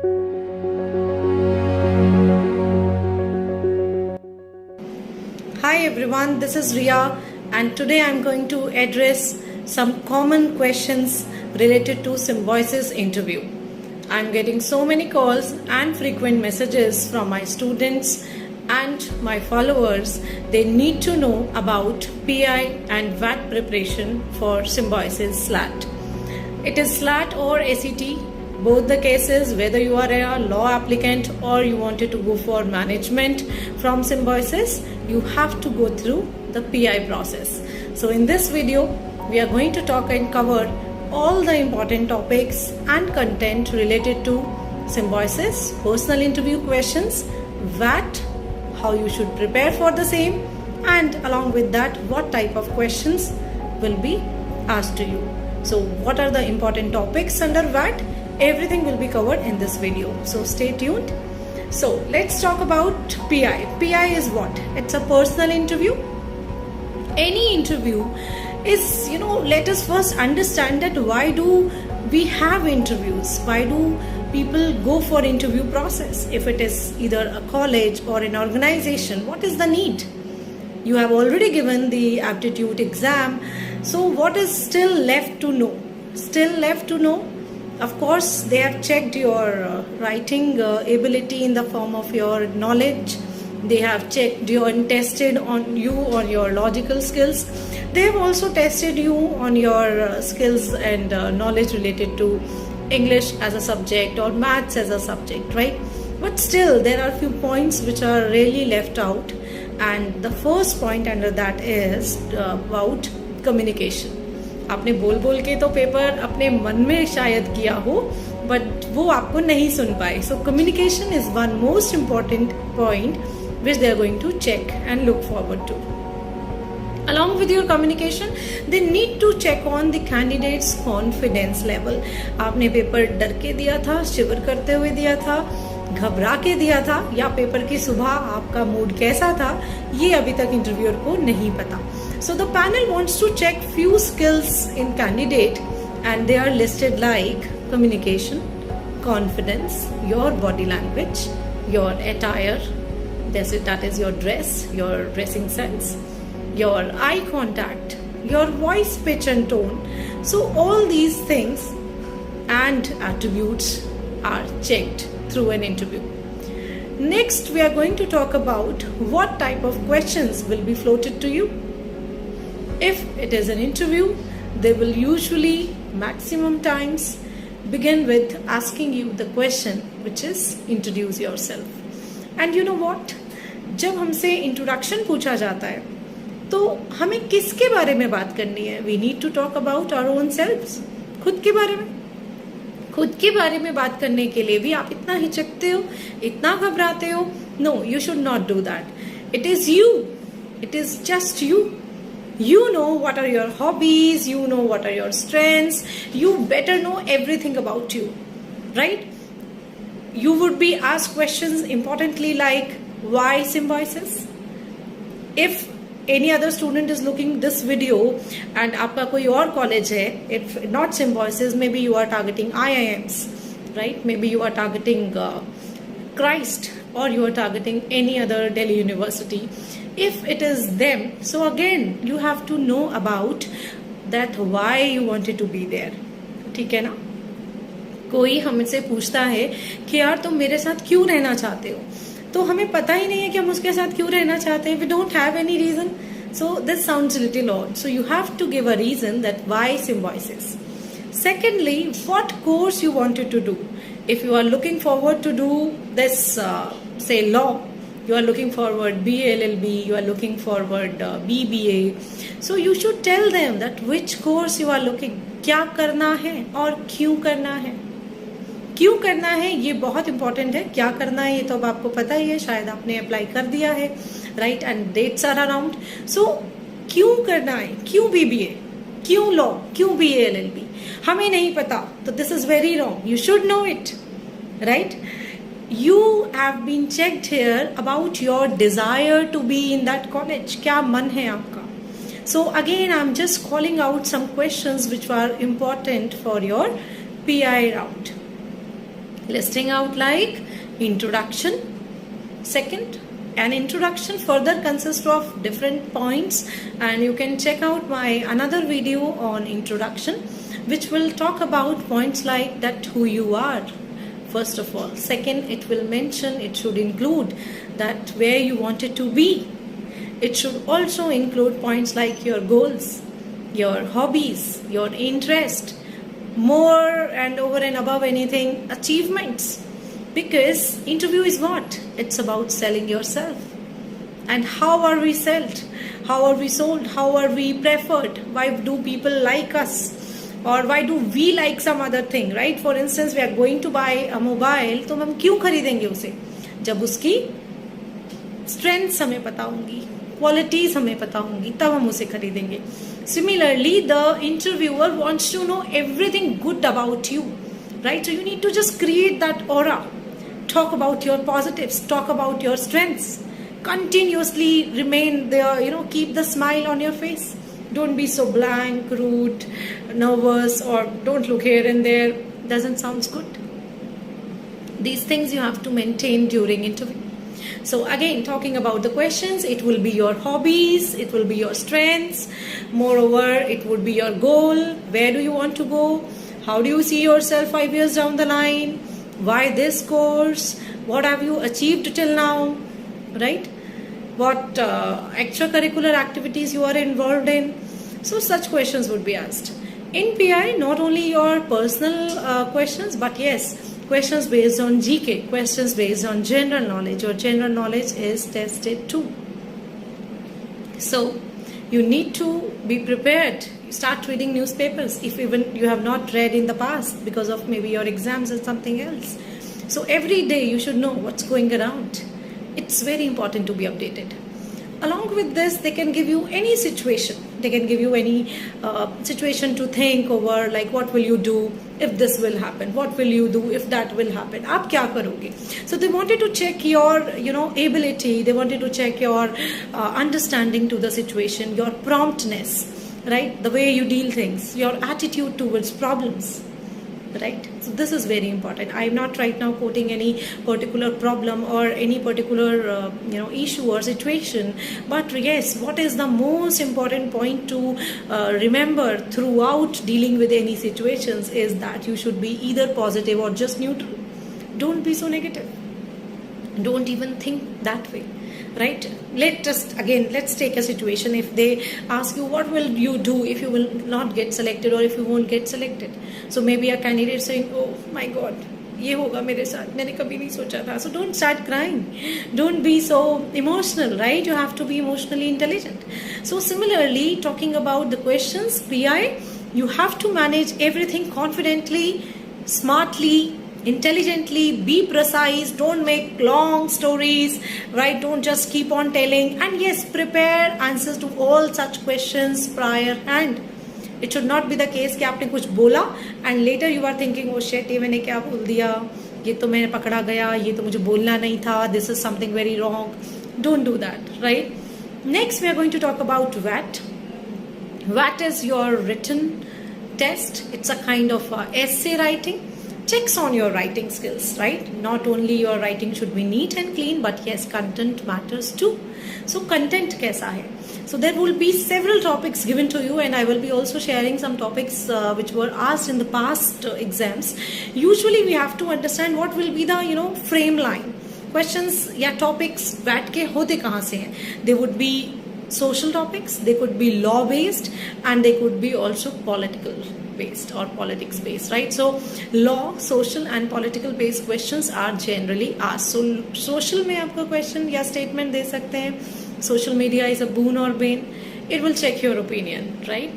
Hi everyone, this is Ria and today I'm going to address some common questions related to Symbiosis interview. I'm getting so many calls and frequent messages from my students and my followers. They need to know about PI and WAT preparation for Symbiosis SLAT. It is SLAT or ACT. Both the cases, whether you are a law applicant or you wanted to go for management from Symbiosis, you have to go through the PI process. So in this video, we are going to talk and cover all the important topics and content related to Symbiosis, personal interview questions, WAT, how you should prepare for the same, and along with that, what type of questions will be asked to you. So what are the important topics under WAT? Everything will be covered in this video, so stay tuned. So let's talk about PI. PI is what? It's a personal interview. Any interview is, let us first understand that why do we have interviews? Why do people go for interview process? If it is either a college or an organization, what is the need? You have already given the aptitude exam, so what is still left to know? Still left to know? Of course, they have checked your writing ability in the form of your knowledge. They have checked you and tested on you on your logical skills. They have also tested you on your skills and knowledge related to English as a subject or maths as a subject, right? But still, there are a few points which are really left out. And the first point under that is about communication. आपने बोल के तो paper अपने मन में शायद किया हो, बट वो आपको नहीं सुन पाए. So communication is one most important point which they are going to check and look forward to. Along with your communication, they need to check on the candidate's confidence level. आपने paper डर के दिया था, शिवर करते हुए दिया था, घबरा के दिया था, या पेपर की सुबह आपका मूड कैसा था, ये अभी तक इंटरव्यूअर को नहीं पता. So the panel wants to check few skills in candidate and they are listed like communication, confidence, your body language, your attire, that is your dress, your dressing sense, your eye contact, your voice pitch and tone. So all these things and attributes are checked through an interview. Next, we are going to talk about what type of questions will be floated to you. If it is an interview, they will usually maximum times begin with asking you the question which is introduce yourself. And you know what? जब हमसे introduction पूछा जाता है तो हमें किसके बारे में बात करनी है? We need to talk about our own selves. खुद के बारे में. खुद के बारे में बात करने के लिए भी आप इतना हिचकते हो, इतना घबराते हो. No, you should not do that. It is you. It is just you. You know what are your hobbies, you know what are your strengths, you better know everything about you, right? You would be asked questions importantly like, why Symbiosis? If any other student is looking this video and आपका कोई और college है, if not Symbiosis, maybe you are targeting IIMs, right? Maybe you are targeting Christ or you are targeting any other Delhi university. If it is them, so again you have to know about that why you wanted to be there. ठीक है ना? कोई हमसे पूछता है कि यार तुम मेरे साथ क्यों रहना चाहते हो, तो हमें पता ही नहीं है कि हम उसके साथ क्यों रहना चाहते हैं. We don't have any reason. So this sounds a little odd. So you have to give a reason that why Symbiosis. Secondly, what course you wanted to do. If you are looking forward to do this, say law, you are looking forward BA LLB, you are looking forward BBA. So you should tell them that which course you are looking. क्या करना है और क्यों करना है. क्यों करना है ये बहुत इंपॉर्टेंट है. क्या करना है ये तो अब आपको पता ही है, शायद आपने अप्लाई कर दिया है, right, and dates are around. So क्यों करना है, क्यों BBA, क्यों लॉ, क्यों BA LLB, हमें नहीं पता, तो this is very wrong. You should know it, right. You have been checked here about your desire to be in that college. क्या मन है आपका? So again, I'm just calling out some questions which were important for your PI round. listing out like introduction. Second, an introduction further consists of different points, and you can check out my another video on introduction, which will talk about points like that who you are, first of all. Second, it will mention, it should include that where you wanted to be. It should also include points like your goals, your hobbies, your interest, more and over and above anything, achievements. Because interview is what? It's about selling yourself. And how are we sold? How are we sold? How are we preferred? Why do people like us? Or why do we like some other thing, right? For instance, we are going to buy a mobile, तो हम क्यों खरीदेंगे उसे? जब उसकी strengths हमें पता होंगी, qualities हमें पता होंगी, तब हम उसे खरीदेंगे. Similarly, the interviewer wants to know everything good about you, right? So you need to just create that aura. Talk about your positives, talk about your strengths. Continuously remain there, keep the smile on your face. Don't be so blank, rude, nervous, or don't look here and there. Doesn't sound good. These things you have to maintain during interview. So again, talking about the questions, it will be your hobbies, it will be your strengths. Moreover, it would be your goal. Where do you want to go? How do you see yourself 5 years down the line? Why this course? What have you achieved till now? Right? What extracurricular activities you are involved in? So such questions would be asked. In PI, not only your personal questions, but yes, questions based on GK, questions based on general knowledge. Your general knowledge is tested too. So you need to be prepared. Start reading newspapers if even you have not read in the past because of maybe your exams or something else. So every day you should know what's going around. It's very important to be updated. Along with this, they can give you any situation. They can give you any situation to think over, like what will you do if this will happen? What will you do if that will happen? Aap kya karoge? So they wanted to check your, ability. They wanted to check your understanding to the situation, your promptness, right? The way you deal things, your attitude towards problems, right? So this is very important. I am not right now quoting any particular problem or any particular issue or situation, but yes, what is the most important point to remember throughout dealing with any situations is that you should be either positive or just neutral. Don't be so negative. Don't even think that way, right? Let's take a situation. If they ask you what will you do if you will not get selected or if you won't get selected, so maybe a candidate saying, oh my god, ये होगा मेरे साथ, मैंने कभी नहीं सोचा था. So don't start crying, don't be so emotional, right? You have to be emotionally intelligent. So similarly, talking about the questions, PI, you have to manage everything confidently, smartly, intelligently, be precise, don't make long stories, right? Don't just keep on telling, and yes, prepare answers to all such questions prior hand. It should not be the case कि आपने कुछ बोला and later you are thinking, oh shit, ये मैंने क्या बोल दिया, ये तो मैंने पकड़ा गया, ये तो मुझे बोलना नहीं था, this is something very wrong. Don't do that, right? Next, we are going to talk about WAT. WAT is your written test. It's a kind of essay writing. Checks on your writing skills, right? Not only your writing should be neat and clean, but yes, content matters too. So content kaisa hai? So there will be several topics given to you, and I will be also sharing some topics which were asked in the past exams. Usually we have to understand what will be the frame line. Questions या topics VAT के होते कहाँ से हैं? They would be social topics, they could be law based, and they could be also political based or politics based, right? So law, social and political based questions are generally asked. So social में आपका question या statement दे सकते हैं. Social media is a boon or bane. It will check your opinion, right?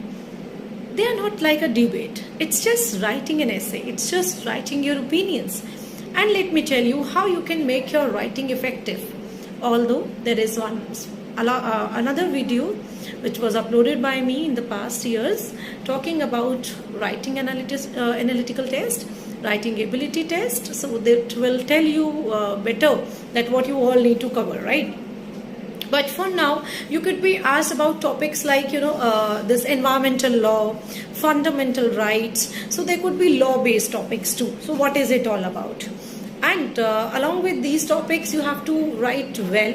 They are not like a debate. It's just writing an essay. It's just writing your opinions. And let me tell you how you can make your writing effective. Although there is another video which was uploaded by me in the past years talking about writing analytical test, writing ability test. So that will tell you better that what you all need to cover, right? But for now, you could be asked about topics like, this environmental law, fundamental rights. So there could be law-based topics too. So what is it all about? And along with these topics, you have to write well.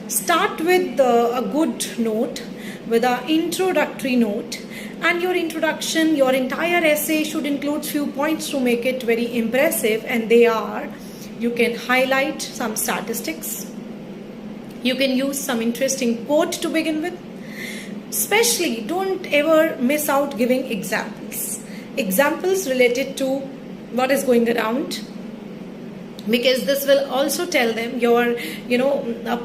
Start with a good note, with an introductory note, and your introduction, your entire essay should include few points to make it very impressive, and they are: you can highlight some statistics, you can use some interesting quote to begin with. Especially, don't ever miss out giving examples related to what is going around, because this will also tell them your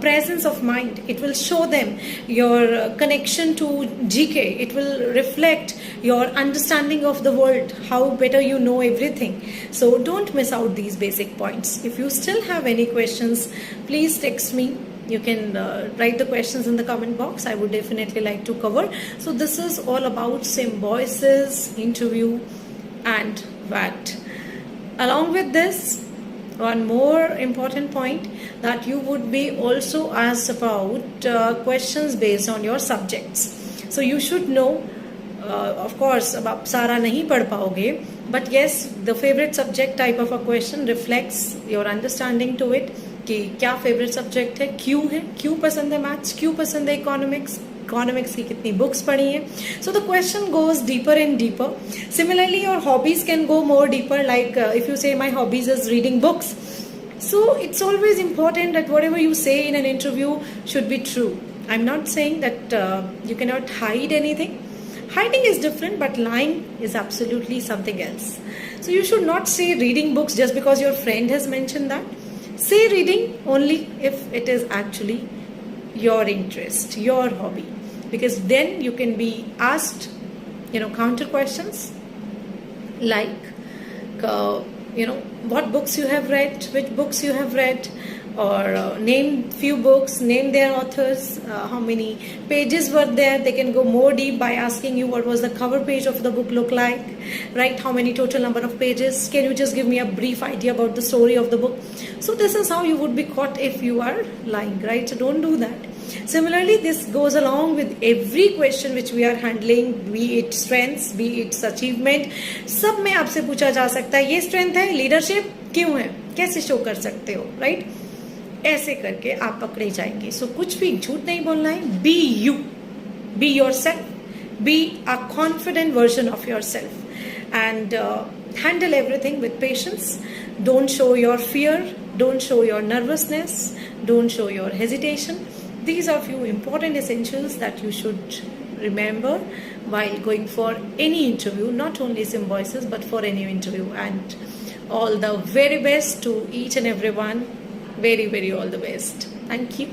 presence of mind. It will show them your connection to GK. It will reflect your understanding of the world, how better you know everything. So don't miss out these basic points. If you still have any questions, please text me. You can write the questions in the comment box. I would definitely like to cover. So this is all about Symbiosis interview and WAT. Along with this, one more important point, that you would be also asked about questions based on your subjects. So you should know, of course, अब आप सारा नहीं पढ़ पाओगे, but yes, the favorite subject type of a question reflects your understanding to it, कि क्या favourite subject है, क्यों पसंद है मैथ्स, क्यों पसंद है इकोनॉमिक्स की कितनी बुक्स पढ़ी हैं. So the question goes deeper and deeper. Similarly, your hobbies can go more deeper, like if you say my hobbies is reading books. So it's always important that whatever you say in an interview should be true. I'm not saying that you cannot hide anything. Hiding is different, but lying is absolutely something else. So you should not say reading books just because your friend has mentioned that. Say reading only if it is actually your interest, your hobby, because then you can be asked, counter questions like, what books you have read, which books you have read, or name few books, name their authors, how many pages were there. They can go more deep by asking you what was the cover page of the book look like, right? How many total number of pages? Can you just give me a brief idea about the story of the book? So this is how you would be caught if you are lying, right? So don't do that. Similarly, this goes along with every question which we are handling, be it strengths, be its achievement. सब में आपसे पूछा जा सकता है, ये strength है, leadership क्यों है, कैसे शो कर सकते हो, राइट? ऐसे करके आप पकड़े जाएंगे. सो कुछ भी झूठ नहीं बोलना है. Be you, be yourself, be a confident version of yourself, and handle everything with patience. Don't show your fear, don't show your nervousness, don't show your hesitation. These are few important essentials that you should remember while going for any interview, not only Symbiosis but for any interview. And all the very best to each and everyone. Very, very all the best. Thank you.